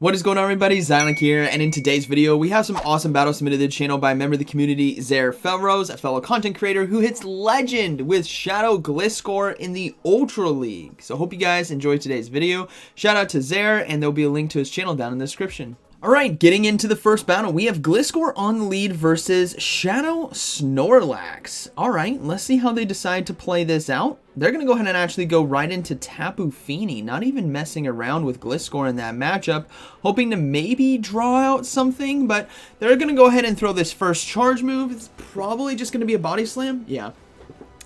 What is going on, everybody? ZyoniK here, and in today's video we have some awesome battles submitted to the channel by a member of the community, Zaire Felrose, a fellow content creator who hits legend with Shadow Gliscor in the Ultra League. So hope you guys enjoyed today's video. Shout out to Zaire, and there'll be a link to his channel down in the description. Alright, getting into the first battle, we have Gliscor on the lead versus Shadow Snorlax. Alright, let's see how they decide to play this out. They're going to go ahead and actually go right into Tapu Fini, not even messing around with Gliscor in that matchup, hoping to maybe draw out something, but they're going to go ahead and throw this first charge move. It's probably just going to be a Body Slam. Yeah.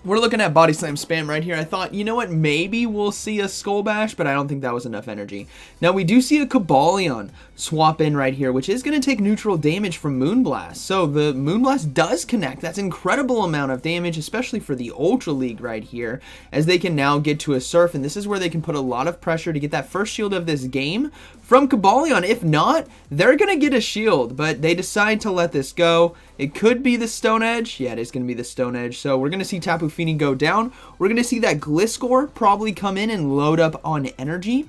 We're looking at Body Slam spam right here. I thought, you know what, maybe we'll see a Skull Bash, but I don't think that was enough energy. Now, we do see a Cobalion swap in right here, which is going to take neutral damage from Moonblast. So, the Moonblast does connect. That's an incredible amount of damage, especially for the Ultra League right here, as they can now get to a Surf, and this is where they can put a lot of pressure to get that first shield of this game from Cobalion. If not, they're going to get a shield, but they decide to let this go. It could be the Stone Edge. Yeah, it is going to be the Stone Edge. So we're going to see Tapu Fini go down. We're going to see that Gliscor probably come in and load up on energy.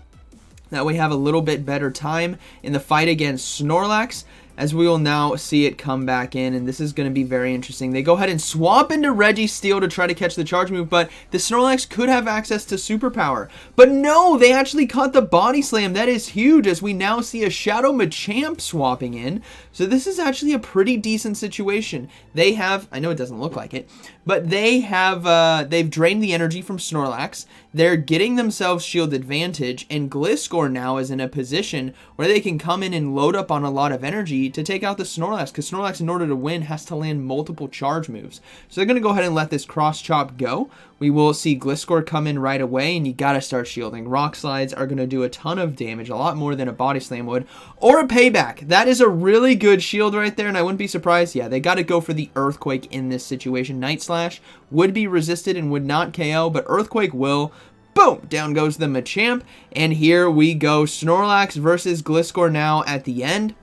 That way we have a little bit better time in the fight against Snorlax, as we will now see it come back in, and this is going to be very interesting. They go ahead and swap into Registeel to try to catch the charge move, but the Snorlax could have access to superpower. But no, they actually caught the Body Slam. That is huge, as we now see a Shadow Machamp swapping in. So this is actually a pretty decent situation. They have, I know it doesn't look like it, but they have, they've drained the energy from Snorlax. They're getting themselves shield advantage, and Gliscor now is in a position where they can come in and load up on a lot of energy to take out the Snorlax, because Snorlax, in order to win, has to land multiple charge moves. So they're going to go ahead and let this cross chop go. We will see Gliscor come in right away, and you got to start shielding. Rock Slides are going to do a ton of damage, a lot more than a Body Slam would, or a Payback. That is a really good shield right there, and I wouldn't be surprised. Yeah, they got to go for the Earthquake in this situation. Night Slash would be resisted and would not KO, but Earthquake will. Boom! Down goes the Machamp, and here we go. Snorlax versus Gliscor now at the end.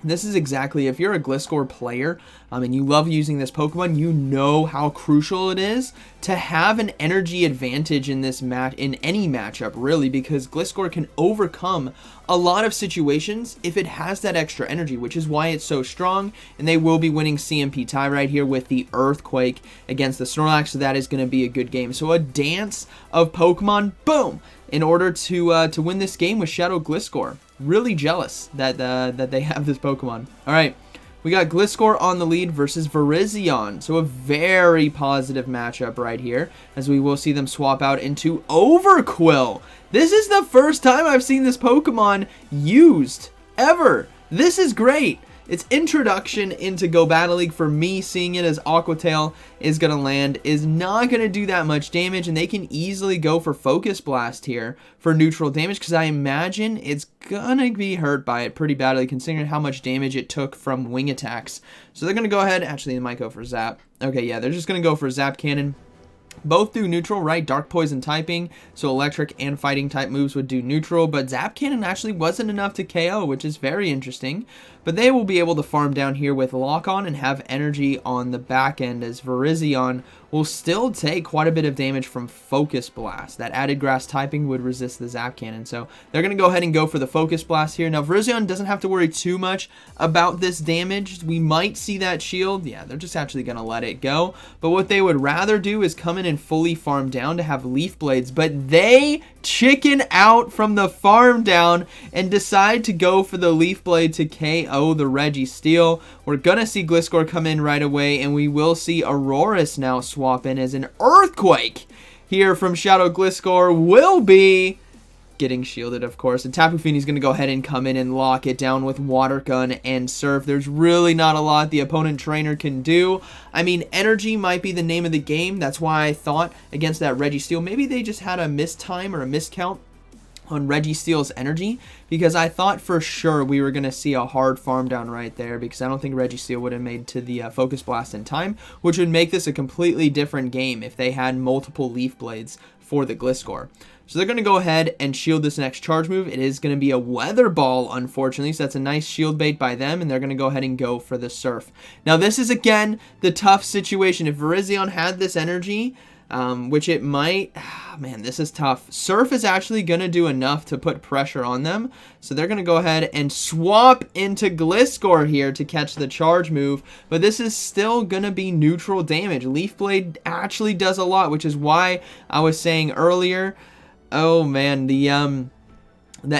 This is exactly, if you're a Gliscor player and you love using this Pokemon, you know how crucial it is to have an energy advantage in this match, in any matchup really, because Gliscor can overcome a lot of situations if it has that extra energy, which is why it's so strong, and they will be winning CMP tie right here with the Earthquake against the Snorlax, so that is going to be a good game. So a dance of Pokemon, boom, in order to win this game with Shadow Gliscor. Really jealous that that they have this Pokemon. All right, we got Gliscor on the lead versus Virizion. So a very positive matchup right here, as we will see them swap out into Overquill. This is the first time I've seen this Pokemon used ever. This is great. Its introduction into Go Battle League, for me, seeing it as Aqua Tail is going to land, is not going to do that much damage, and they can easily go for Focus Blast here for neutral damage, because I imagine it's going to be hurt by it pretty badly, considering how much damage it took from wing attacks. So they're going to go ahead, actually they might go for Zap. Okay, yeah, they're just going to go for Zap Cannon. Both do neutral, right? Dark Poison typing, so electric and fighting type moves would do neutral, but Zap Cannon actually wasn't enough to KO, which is very interesting. But they will be able to farm down here with Lock On and have energy on the back end, as Virizion will still take quite a bit of damage from Focus Blast. That added grass typing would resist the Zap Cannon, so they're going to go ahead and go for the Focus Blast here. Now, Virizion doesn't have to worry too much about this damage. We might see that shield. Yeah, they're just actually going to let it go. But what they would rather do is come in and fully farm down to have Leaf Blades, but they chicken out from the farm down and decide to go for the Leaf Blade to KO the Registeel. We're gonna see Gliscor come in right away, and we will see Aurorus now swap in as an Earthquake here from Shadow Gliscor will be getting shielded, of course, and Tapu Fini's going to go ahead and come in and lock it down with Water Gun and Surf. There's really not a lot the opponent trainer can do. I mean, energy might be the name of the game. That's why I thought against that Registeel, maybe they just had a mistime or a miscount on Registeel's energy, because I thought for sure we were going to see a hard farm down right there, because I don't think Registeel would have made to the Focus Blast in time, which would make this a completely different game if they had multiple Leaf Blades for the Gliscor. So they're going to go ahead and shield this next charge move. It is going to be a Weather Ball, unfortunately, so that's a nice shield bait by them, and they're going to go ahead and go for the Surf. Now, this is, again, the tough situation. If Virizion had this energy, which it might. Man, this is tough. Surf is actually going to do enough to put pressure on them. So they're going to go ahead and swap into Gliscor here to catch the charge move. But this is still going to be neutral damage. Leaf Blade actually does a lot, which is why I was saying earlier, oh man, the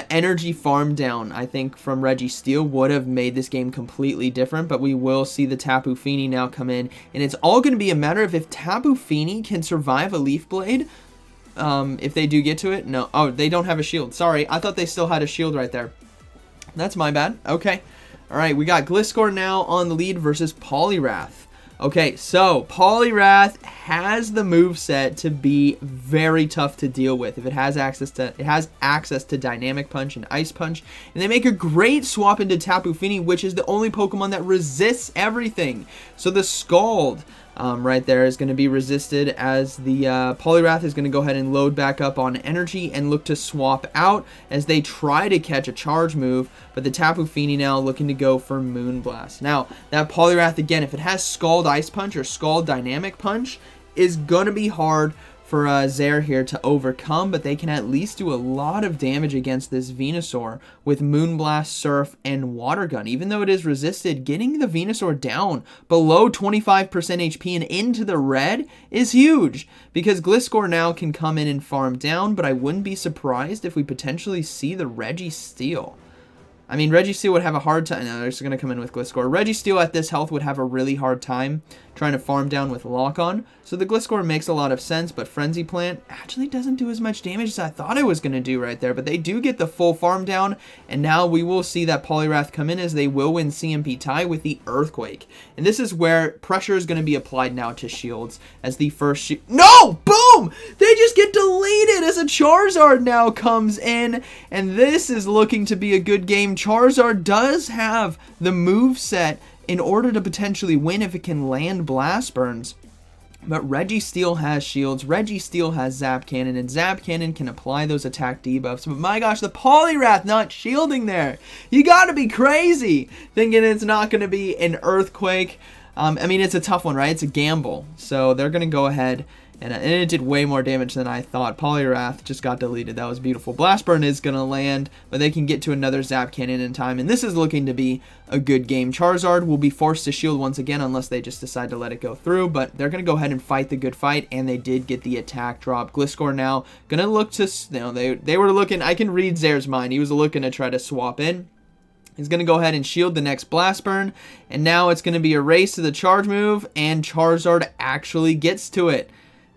energy farm down, I think, from Registeel would have made this game completely different, but we will see the Tapu Fini now come in, and it's all going to be a matter of if Tapu Fini can survive a Leaf Blade, if they do get to it. No, oh, they don't have a shield. Sorry, I thought they still had a shield right there. That's my bad. Okay. All right, we got Gliscor now on the lead versus Poliwrath. Okay, so Poliwrath has the moveset to be very tough to deal with if it has access to Dynamic Punch and Ice Punch, and they make a great swap into Tapu Fini, which is the only Pokemon that resists everything. So the Scald right there is going to be resisted, as the Poliwrath is going to go ahead and load back up on energy and look to swap out as they try to catch a charge move, but the Tapu Fini now looking to go for Moonblast. Now, that Poliwrath, again, if it has Scald Ice Punch or Scald Dynamic Punch, is going to be hard for Zaire here to overcome, but they can at least do a lot of damage against this Venusaur with Moonblast, Surf, and Water Gun. Even though it is resisted, getting the Venusaur down below 25% HP and into the red is huge, because Gliscor now can come in and farm down, but I wouldn't be surprised if we potentially see the Registeel. I mean, Registeel would have a hard time. No, they're just going to come in with Gliscor. Registeel at this health would have a really hard time trying to farm down with Lock-On. So the Gliscor makes a lot of sense, but Frenzy Plant actually doesn't do as much damage as I thought it was going to do right there. But they do get the full farm down, and now we will see that Poliwrath come in, as they will win CMP tie with the Earthquake. And this is where pressure is going to be applied now to shields, as the first shield... No! Boom! They just get deleted as a Charizard now comes in, and this is looking to be a good game. Charizard does have the moveset in order to potentially win if it can land Blast Burns. But Registeel has shields, Registeel has Zap Cannon, and Zap Cannon can apply those attack debuffs. But my gosh, the Poliwrath not shielding there. You gotta be crazy thinking it's not gonna be an Earthquake. I mean, it's a tough one, right? It's a gamble. So they're gonna go ahead, and it did way more damage than I thought. Poliwrath just got deleted. That was beautiful. Blast Burn is going to land, but they can get to another Zap Cannon in time, and this is looking to be a good game. Charizard will be forced to shield once again unless they just decide to let it go through, but they're going to go ahead and fight the good fight, and they did get the attack drop. Gliscor now going to look to... You know, they were looking... I can read Zaire's mind. He was looking to try to swap in. He's going to go ahead and shield the next Blast Burn, and now it's going to be a race to the charge move, and Charizard actually gets to it.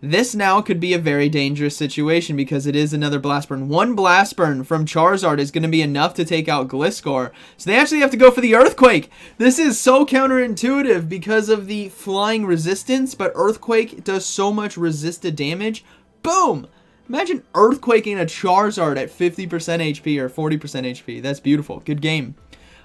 This now could be a very dangerous situation, because it is another Blast Burn. One Blast Burn from Charizard is going to be enough to take out Gliscor. So they actually have to go for the Earthquake. This is so counterintuitive because of the flying resistance, but Earthquake does so much resisted damage. Boom! Imagine Earthquaking a Charizard at 50% HP or 40% HP. That's beautiful. Good game.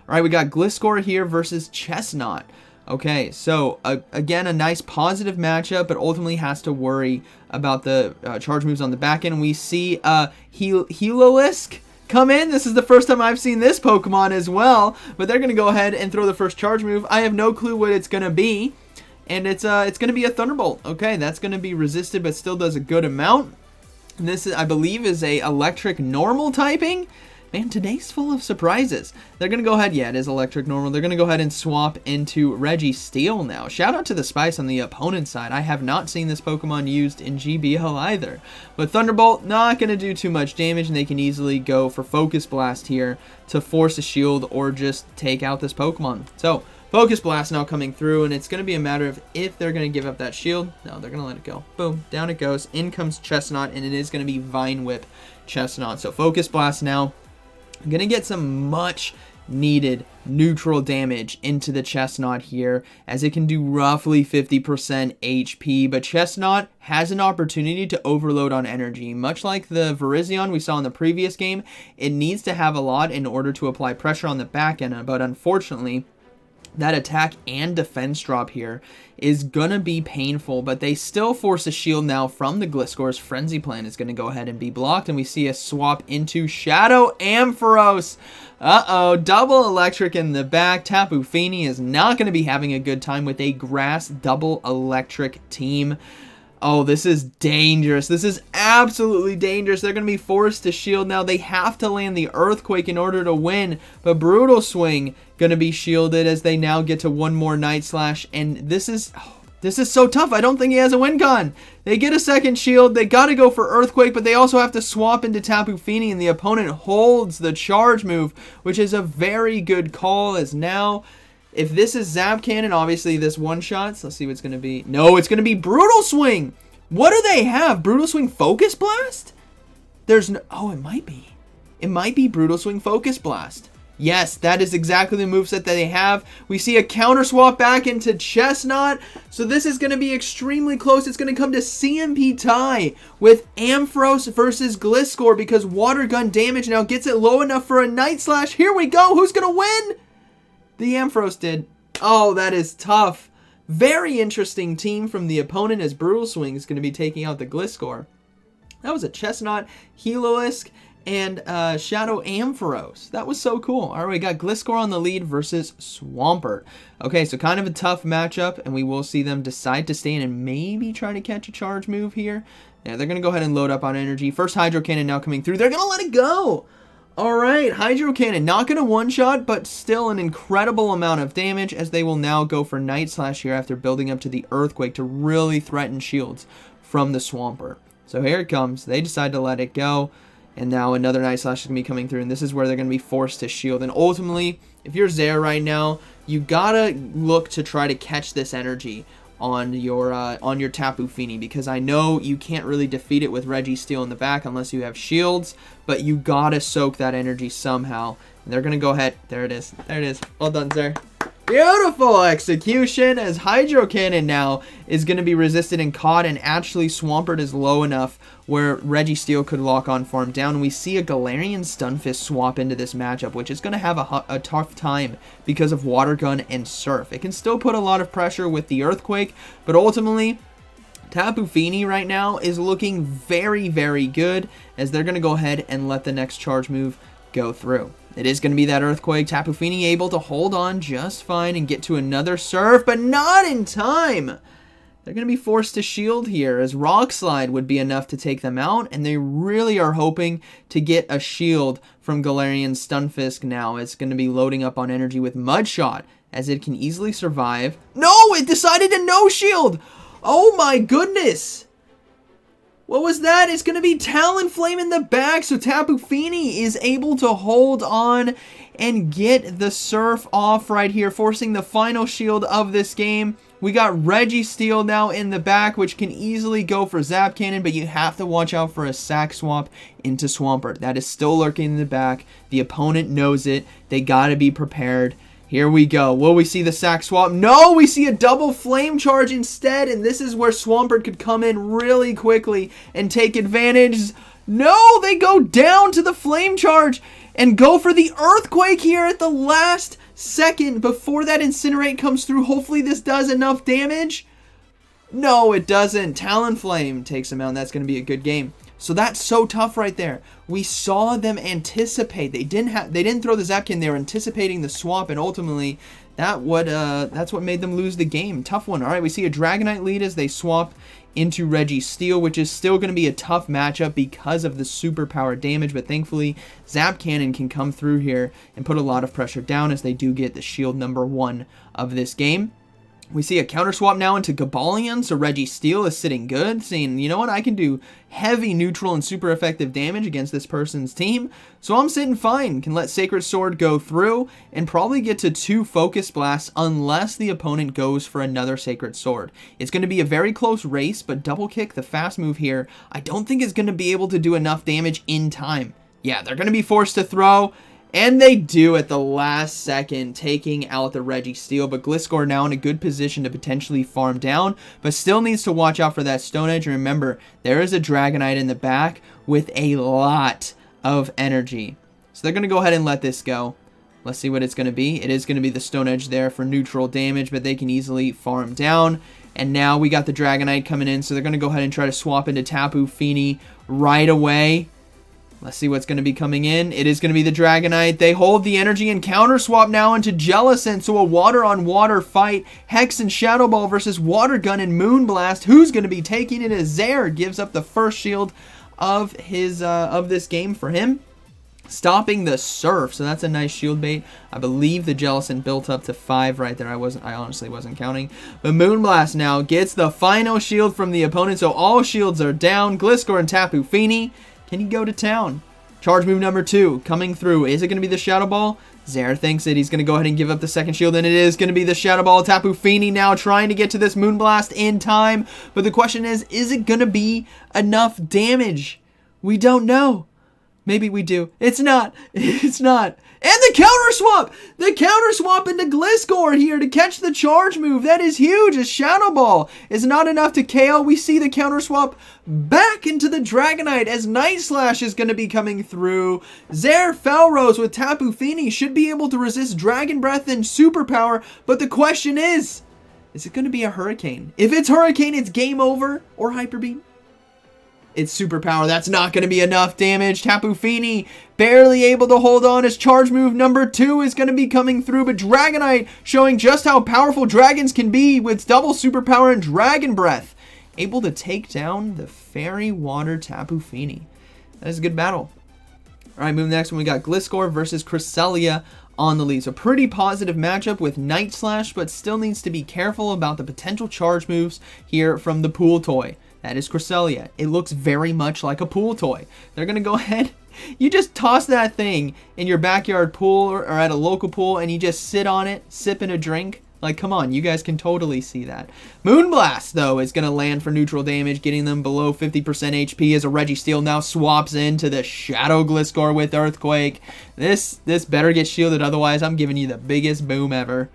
Alright, we got Gliscor here versus Chesnaught. Okay, so again, a nice positive matchup, but ultimately has to worry about the charge moves on the back end. We see Heliolisk come in. This is the first time I've seen this Pokemon as well, but they're going to go ahead and throw the first charge move. I have no clue what it's going to be, and it's going to be a Thunderbolt. Okay, that's going to be resisted, but still does a good amount. And this, I believe, is a electric normal typing. Man, today's full of surprises. They're going to go ahead, yeah, it is electric normal. They're going to go ahead and swap into Registeel now. Shout out to the Spice on the opponent's side. I have not seen this Pokemon used in GBL either. But Thunderbolt, not going to do too much damage, and they can easily go for Focus Blast here to force a shield or just take out this Pokemon. So, Focus Blast now coming through, and it's going to be a matter of if they're going to give up that shield. No, they're going to let it go. Boom, down it goes. In comes Chesnaught, and it is going to be Vine Whip Chesnaught. So, Focus Blast now. I'm going to get some much needed neutral damage into the Chesnaught here, as it can do roughly 50% HP, but Chesnaught has an opportunity to overload on energy. Much like the Virizion we saw in the previous game, it needs to have a lot in order to apply pressure on the back end, but unfortunately, that attack and defense drop here is gonna be painful, but they still force a shield now from the Gliscor's. Frenzy Plant is gonna go ahead and be blocked, and we see a swap into Shadow Ampharos. Uh-oh, double electric in the back. Tapu Fini is not gonna be having a good time with a grass double electric team. Oh, this is dangerous. This is absolutely dangerous. They're going to be forced to shield now. They have to land the Earthquake in order to win. But Brutal Swing going to be shielded as they now get to one more Night Slash. And this is so tough. I don't think he has a win con. They get a second shield. They got to go for Earthquake, but they also have to swap into Tapu Fini, and the opponent holds the charge move, which is a very good call, as now, if this is Zap Cannon, obviously this one-shots. Let's see what it's going to be. No, it's going to be Brutal Swing. What do they have? Brutal Swing Focus Blast? There's no... Oh, it might be. It might be Brutal Swing Focus Blast. Yes, that is exactly the moveset that they have. We see a counter swap back into Chesnaught. So this is going to be extremely close. It's going to come to CMP tie with Ampharos versus Gliscor, because Water Gun damage now gets it low enough for a Night Slash. Here we go. Who's going to win? The Ampharos did. Oh, that is tough. Very interesting team from the opponent, as Brutal Swing is going to be taking out the Gliscor. That was a Chesnaught, Heliolisk, and Shadow Ampharos. That was so cool. All right, we got Gliscor on the lead versus Swampert. Okay, so kind of a tough matchup, and we will see them decide to stay in and maybe try to catch a charge move here. Yeah, they're going to go ahead and load up on energy. First Hydro Cannon now coming through. They're going to let it go. All right, Hydro Cannon, not going to one-shot, but still an incredible amount of damage, as they will now go for Night Slash here after building up to the Earthquake to really threaten shields from the Swampert. So here it comes. They decide to let it go, and now another Night Slash is going to be coming through, and this is where they're going to be forced to shield. And ultimately, if you're Zaire right now, you got to look to try to catch this energy on your Tapu Fini, because I know you can't really defeat it with Registeel in the back unless you have shields, but you gotta soak that energy somehow. And they're gonna go ahead. There it is. There it is. Well done, sir. Beautiful execution, as Hydro Cannon now is going to be resisted and caught, and actually Swampert is low enough where Registeel could lock on farm down. We see a Galarian Stunfisk swap into this matchup, which is going to have a tough time because of Water Gun and Surf. It can still put a lot of pressure with the Earthquake, but ultimately Tapu Fini right now is looking very, very good, as they're going to go ahead and let the next charge move go through. It is going to be that Earthquake. Tapu Fini able to hold on just fine and get to another Surf, but not in time. They're going to be forced to shield here, as Rock Slide would be enough to take them out, and they really are hoping to get a shield from Galarian Stunfisk now. It's going to be loading up on energy with Mud Shot, as it can easily survive. No, it decided to no shield. Oh my goodness. What was that? It's going to be Talonflame in the back, so Tapu Fini is able to hold on and get the Surf off right here, forcing the final shield of this game. We got Registeel now in the back, which can easily go for Zap Cannon, but you have to watch out for a Sack Swap into Swampert. That is still lurking in the back. The opponent knows it. They got to be prepared. Here we go. Will we see the Sack Swap? No, we see a double Flame Charge instead, and this is where Swampert could come in really quickly and take advantage. No, they go down to the Flame Charge and go for the Earthquake here at the last second before that Incinerate comes through. Hopefully this does enough damage. No, it doesn't. Talonflame takes him out, and that's going to be a good game. So that's so tough right there. We saw them anticipate. They didn't throw the Zapkin. They were anticipating the swap, and ultimately that's what made them lose the game. Tough one. All right, we see a Dragonite lead as they swap into Registeel, which is still going to be a tough matchup because of the superpower damage, but thankfully Zap Cannon can come through here and put a lot of pressure down, as they do get the shield #1 of this game. We see a counter swap now into Gabalion, so Registeel is sitting good, saying, you know what, I can do heavy neutral and super effective damage against this person's team, so I'm sitting fine. Can let Sacred Sword go through and probably get to 2 Focus Blasts unless the opponent goes for another Sacred Sword. It's going to be a very close race, but Double Kick, the fast move here, I don't think is going to be able to do enough damage in time. Yeah, they're going to be forced to throw. And they do at the last second, taking out the Registeel, but Gliscor now in a good position to potentially farm down, but still needs to watch out for that Stone Edge. And remember, there is a Dragonite in the back with a lot of energy. So they're going to go ahead and let this go. Let's see what it's going to be. It is going to be the Stone Edge there for neutral damage, but they can easily farm down. And now we got the Dragonite coming in, so they're going to go ahead and try to swap into Tapu Fini right away. Let's see what's going to be coming in. It is going to be the Dragonite. They hold the energy and counter swap now into Jellicent. So a water on water fight. Hex and Shadow Ball versus Water Gun and Moonblast. Who's going to be taking it as Zaire gives up the first shield of his of this game for him. Stopping the Surf. So that's a nice shield bait. I believe the Jellicent built up to 5 right there. I honestly wasn't counting. But Moonblast now gets the final shield from the opponent. So all shields are down. Gliscor and Tapu Fini. Can he go to town? Charge move number 2 coming through. Is it going to be the Shadow Ball? Zaire thinks it. He's going to go ahead and give up the second shield, and it is going to be the Shadow Ball. Tapu Fini now trying to get to this Moonblast in time. But the question is it going to be enough damage? We don't know. Maybe we do. It's not. It's not. And the counter swap! The counter swap into Gliscor here to catch the charge move. That is huge. A Shadow Ball is not enough to KO. We see the counter swap back into the Dragonite as Night Slash is going to be coming through. Zaire Felrose with Tapu Fini should be able to resist Dragon Breath and Superpower. But the question is it going to be a Hurricane? If it's Hurricane, it's game over. Or Hyper Beam. It's Superpower. That's not going to be enough damage. Tapu Fini barely able to hold on as charge move number 2 is going to be coming through. But Dragonite showing just how powerful dragons can be with double Superpower and Dragon Breath. Able to take down the Fairy Water Tapu Fini. That is a good battle. Alright, moving next one, we got Gliscor versus Cresselia on the lead. So pretty positive matchup with Night Slash, but still needs to be careful about the potential charge moves here from the pool toy. That is Cresselia. It looks very much like a pool toy. They're going to go ahead. You just toss that thing in your backyard pool or at a local pool and you just sit on it, sipping a drink. Like, come on, you guys can totally see that. Moonblast, though, is going to land for neutral damage, getting them below 50% HP as a Registeel now swaps into the Shadow Gliscor with Earthquake. This better get shielded, otherwise I'm giving you the biggest boom ever.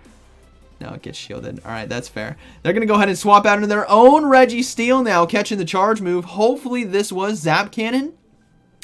No, it gets shielded. Alright, that's fair. They're going to go ahead and swap out into their own Registeel now, catching the charge move. Hopefully this was Zap Cannon.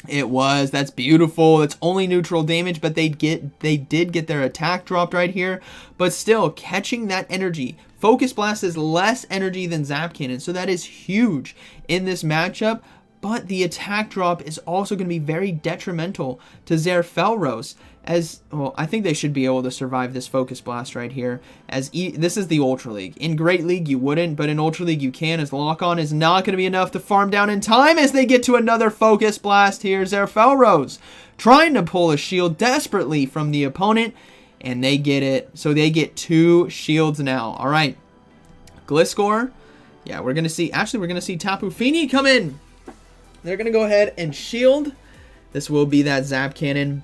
It was. That's beautiful. It's only neutral damage, but they did get their attack dropped right here. But still, catching that energy. Focus Blast is less energy than Zap Cannon, so that is huge in this matchup. But the attack drop is also going to be very detrimental to Zaire Felrose. As, well, I think they should be able to survive this Focus Blast right here. As this is the Ultra League. In Great League, you wouldn't, but in Ultra League, you can. As Lock-On is not going to be enough to farm down in time as they get to another Focus Blast here. Zaire Felrose trying to pull a shield desperately from the opponent, and they get it. So they get 2 shields now. All right. Gliscor. Yeah, we're going to see, actually, we're going to see Tapu Fini come in. They're going to go ahead and shield. This will be that Zap Cannon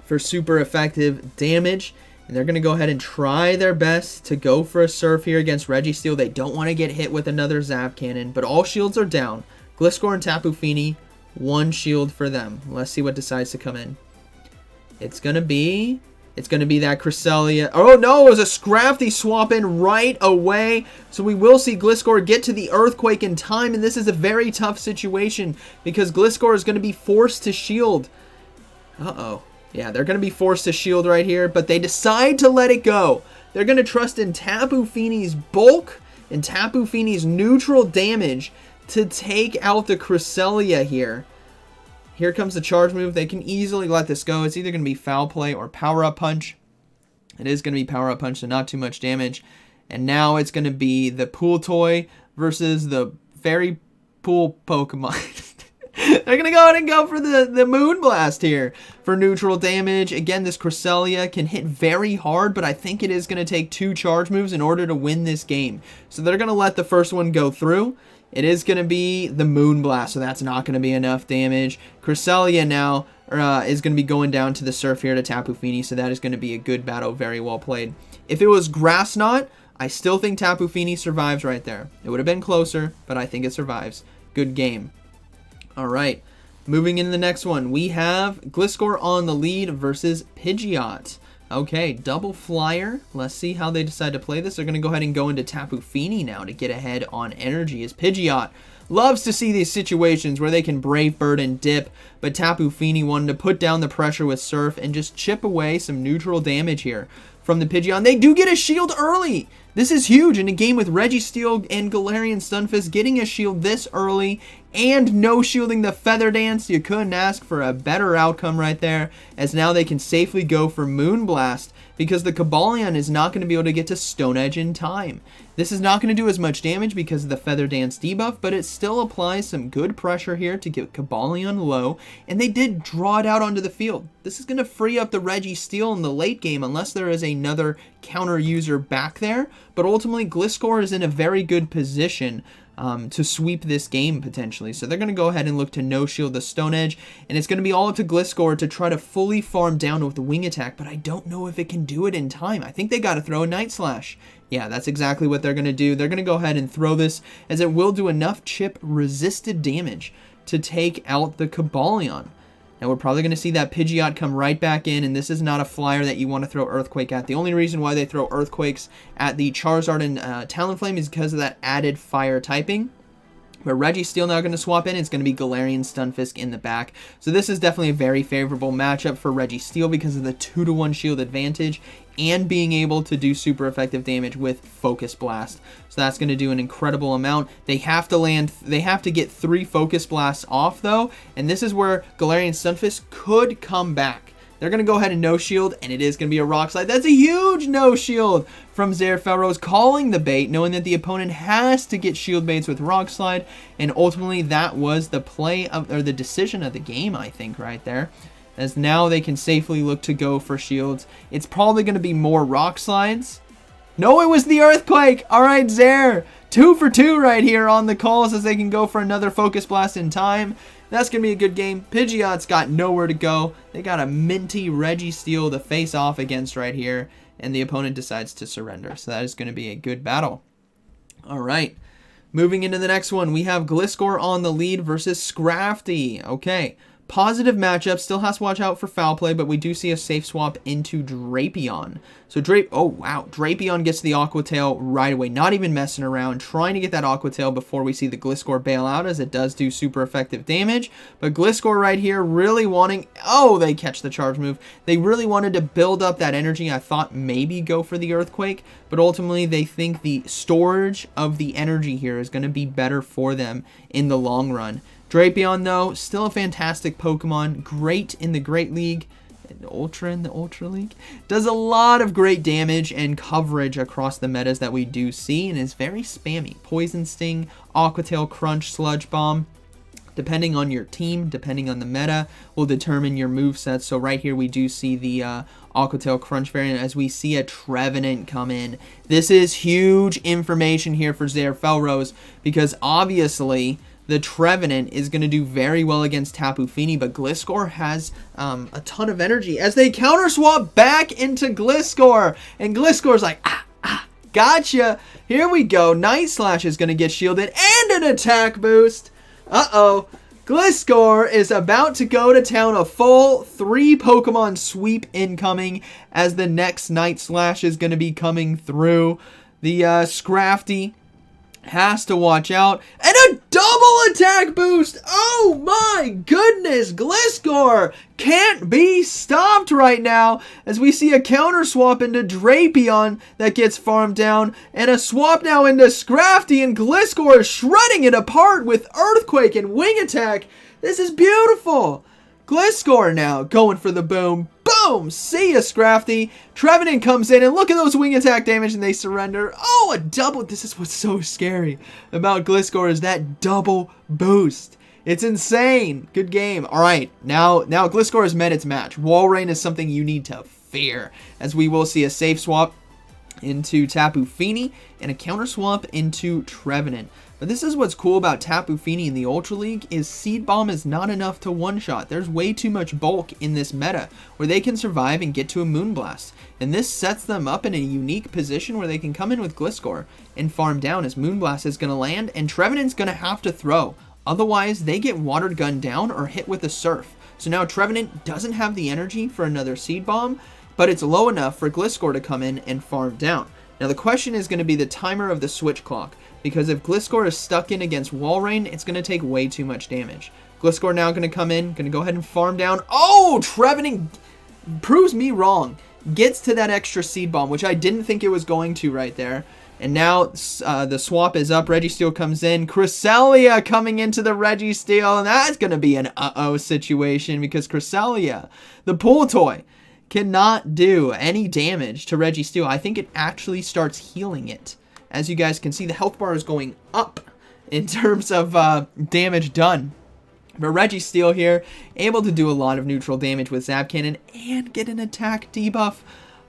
for super effective damage. And they're going to go ahead and try their best to go for a Surf here against Registeel. They don't want to get hit with another Zap Cannon, but all shields are down. Gliscor and Tapu Fini, 1 shield for them. Let's see what decides to come in. It's going to be that Cresselia. Oh no, it was a Scrafty swap in right away. So we will see Gliscor get to the Earthquake in time. And this is a very tough situation because Gliscor is going to be forced to shield. Uh-oh. Yeah, they're going to be forced to shield right here. But they decide to let it go. They're going to trust in Tapu Fini's bulk and Tapu Fini's neutral damage to take out the Cresselia here. Here comes the charge move. They can easily let this go. It's either going to be Foul Play or Power Up Punch. It is going to be Power Up Punch, so not too much damage. And now it's going to be the Pool Toy versus the Fairy Pool Pokemon. They're going to go ahead and go for the Moonblast here for neutral damage. Again, this Cresselia can hit very hard, but I think it is going to take 2 charge moves in order to win this game. So they're going to let the first one go through. It is going to be the Moonblast, so that's not going to be enough damage. Cresselia now is going to be going down to the Surf here to Tapu Fini, so that is going to be a good battle, very well played. If it was Cresseaught, I still think Tapu Fini survives right there. It would have been closer, but I think it survives. Good game. All right, moving into the next one, we have Gliscor on the lead versus Pidgeot. Okay, double flyer. Let's see how they decide to play this. They're going to go ahead and go into Tapu Fini now to get ahead on energy as Pidgeot loves to see these situations where they can Brave Bird and dip, but Tapu Fini wanted to put down the pressure with Surf and just chip away some neutral damage here from the Pidgeot. They do get a shield early. This is huge in a game with Registeel and Galarian Stunfisk getting a shield this early and no shielding the Feather Dance. You couldn't ask for a better outcome right there, as now they can safely go for Moonblast because the Cobalion is not going to be able to get to Stone Edge in time. This is not going to do as much damage because of the Feather Dance debuff, but it still applies some good pressure here to get Cobalion low, and they did draw it out onto the field. This is going to free up the Registeel in the late game unless there is another counter user back there, but ultimately Gliscor is in a very good position to sweep this game potentially. So they're going to go ahead and look to no shield the Stone Edge, and it's going to be all up to Gliscor to try to fully farm down with the Wing Attack, but I don't know if it can do it in time. I think they got to throw a Night Slash. Yeah, that's exactly what they're going to do. They're going to go ahead and throw this, as it will do enough chip resisted damage to take out the Cobalion. Now we're probably going to see that Pidgeot come right back in, and this is not a flyer that you want to throw Earthquake at. The only reason why they throw Earthquakes at the Charizard and Talonflame is because of that added fire typing. But Registeel now going to swap in. It's going to be Galarian Stunfisk in the back. So this is definitely a very favorable matchup for Registeel because of the 2-to-1 shield advantage and being able to do super effective damage with Focus Blast. So that's going to do an incredible amount. They have to get 3 Focus Blasts off though, and this is where Galarian Stunfisk could come back. They're going to go ahead and no shield, and it is going to be a Rock Slide. That's a huge no shield from Zaire Felrose, calling the bait, knowing that the opponent has to get shield baits with Rock Slide, and ultimately that was the play of, or the decision of the game, I think, right there. As now they can safely look to go for shields. It's probably going to be more Rock Slides. No, it was the Earthquake. All right, Zaire, 2 for 2 right here on the calls as they can go for another Focus Blast in time. That's going to be a good game. Pidgeot's got nowhere to go. They got a minty Registeel to face off against right here, and the opponent decides to surrender. So that is going to be a good battle. All right, moving into the next one, we have Gliscor on the lead versus Scrafty. Okay, positive matchup. Still has to watch out for foul play, but we do see a safe swap into Drapion. So oh wow, Drapion gets the Aqua Tail right away, not even messing around, trying to get that Aqua Tail before we see the Gliscor bail out, as it does do super effective damage. But Gliscor right here really wanting, oh, they catch the charge move. They really wanted to build up that energy. I thought maybe go for the Earthquake, but ultimately they think the storage of the energy here is going to be better for them in the long run. Drapion, though, still a fantastic Pokemon, great in the Great League, Ultra in the Ultra League, does a lot of great damage and coverage across the metas that we do see, and is very spammy. Poison Sting, Aqua Tail, Crunch, Sludge Bomb, depending on your team, depending on the meta, will determine your moveset. So right here we do see the Aqua Tail Crunch variant as we see a Trevenant come in. This is huge information here for Zaire Felrose, because obviously the Trevenant is going to do very well against Tapu Fini, but Gliscor has a ton of energy as they counter swap back into Gliscor, and Gliscor's like, gotcha. Here we go. Night Slash is going to get shielded and an attack boost. Uh-oh. Gliscor is about to go to town. A full 3 Pokemon sweep incoming as the next Night Slash is going to be coming through. The Scrafty has to watch out, and a double attack boost. Oh my goodness, Gliscor can't be stopped right now as we see a counter swap into Drapion that gets farmed down, and a swap now into Scrafty, and Gliscor is shredding it apart with Earthquake and Wing Attack. This is beautiful. Gliscor now going for the boom. Boom! See ya, Scrafty. Trevenant comes in, and look at those Wing Attack damage, and they surrender. Oh, a double. This is what's so scary about Gliscor, is that double boost. It's insane. Good game. All right, now Gliscor has met its match. Walrein is something you need to fear, as we will see a safe swap into Tapu Fini and a counter swap into Trevenant. But this is what's cool about Tapu Fini in the Ultra League, is Seed Bomb is not enough to one-shot. There's way too much bulk in this meta where they can survive and get to a Moonblast. And this sets them up in a unique position where they can come in with Gliscor and farm down, as Moonblast is going to land and Trevenant's going to have to throw. Otherwise, they get watered gunned down or hit with a Surf. So now Trevenant doesn't have the energy for another Seed Bomb, but it's low enough for Gliscor to come in and farm down. Now the question is going to be the timer of the switch clock, because if Gliscor is stuck in against Walrein, it's going to take way too much damage. Gliscor now going to come in, going to go ahead and farm down. Oh, Trevenant proves me wrong. Gets to that extra Seed Bomb, which I didn't think it was going to right there. And now the swap is up. Registeel comes in. Cresselia coming into the Registeel. And that's going to be an uh-oh situation because Cresselia, the pool toy, cannot do any damage to Registeel. I think it actually starts healing it. As you guys can see, the health bar is going up in terms of damage done. But Registeel here, able to do a lot of neutral damage with Zap Cannon and get an attack debuff.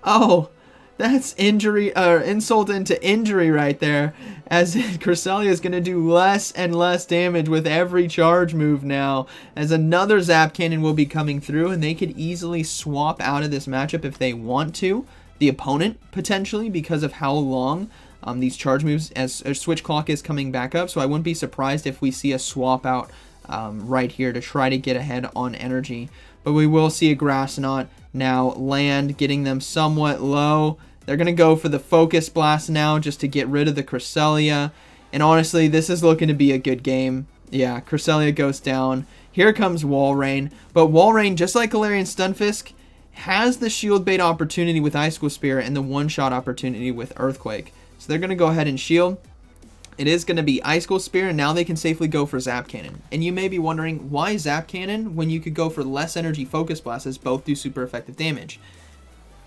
Oh, that's insult into injury right there. As Cresselia is going to do less and less damage with every charge move now. As another Zap Cannon will be coming through, and they could easily swap out of this matchup if they want to. The opponent, potentially, because of how long these charge moves, as Switch Clock is coming back up. So I wouldn't be surprised if we see a swap out right here to try to get ahead on energy. But we will see a Cresselia now land, getting them somewhat low. They're going to go for the Focus Blast now just to get rid of the Cresselia. And honestly, this is looking to be a good game. Yeah, Cresselia goes down. Here comes Walrein. But Walrein, just like Galarian Stunfisk, has the shield bait opportunity with Icicle Spear and the one-shot opportunity with Earthquake. So they're going to go ahead and shield. It is going to be Icicle Spear, and now they can safely go for Zap Cannon. And you may be wondering, why Zap Cannon when you could go for less energy Focus Blast as both do super effective damage?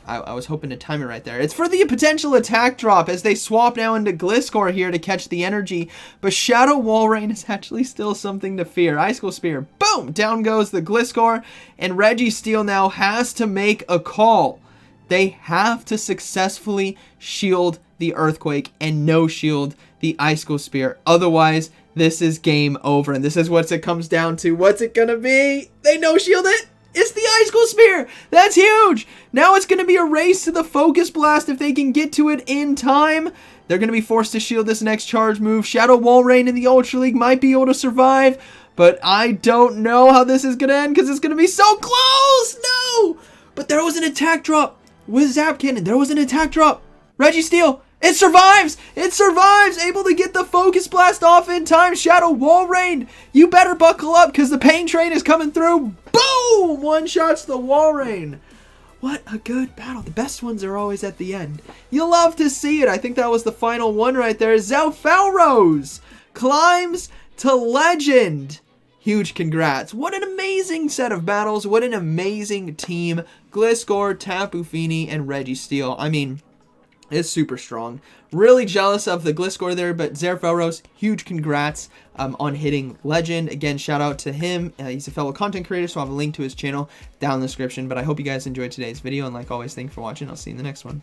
I was hoping to time it right there. It's for the potential attack drop as they swap now into Gliscor here to catch the energy. But Shadow Walrein is actually still something to fear. Icicle Spear, boom! Down goes the Gliscor, and Registeel now has to make a call. They have to successfully shield the Earthquake and no shield the Icicle Spear. Otherwise, this is game over. And this is what it comes down to. What's it gonna be? They no shield it? It's the Icicle Spear! That's huge! Now it's gonna be a race to the Focus Blast if they can get to it in time. They're gonna be forced to shield this next charge move. Shadow Walrein in the Ultra League might be able to survive, but I don't know how this is gonna end because it's gonna be so close! No! But there was an attack drop with Zap Cannon. There was an attack drop. Registeel, it survives! It survives! Able to get the Focus Blast off in time. Shadow Walrein, you better buckle up because the pain train is coming through. Boom! One shots the Walrein. What a good battle. The best ones are always at the end. You'll love to see it. I think that was the final one right there. Felrose climbs to legend. Huge congrats. What an amazing set of battles. What an amazing team. Gliscor, Tapu Fini, and Registeel. I mean, it's super strong. Really jealous of the Gliscor there, but Felrose, huge congrats on hitting legend. Again, shout out to him. He's a fellow content creator, so I'll have a link to his channel down in the description. But I hope you guys enjoyed today's video, and like always, thanks for watching. I'll see you in the next one.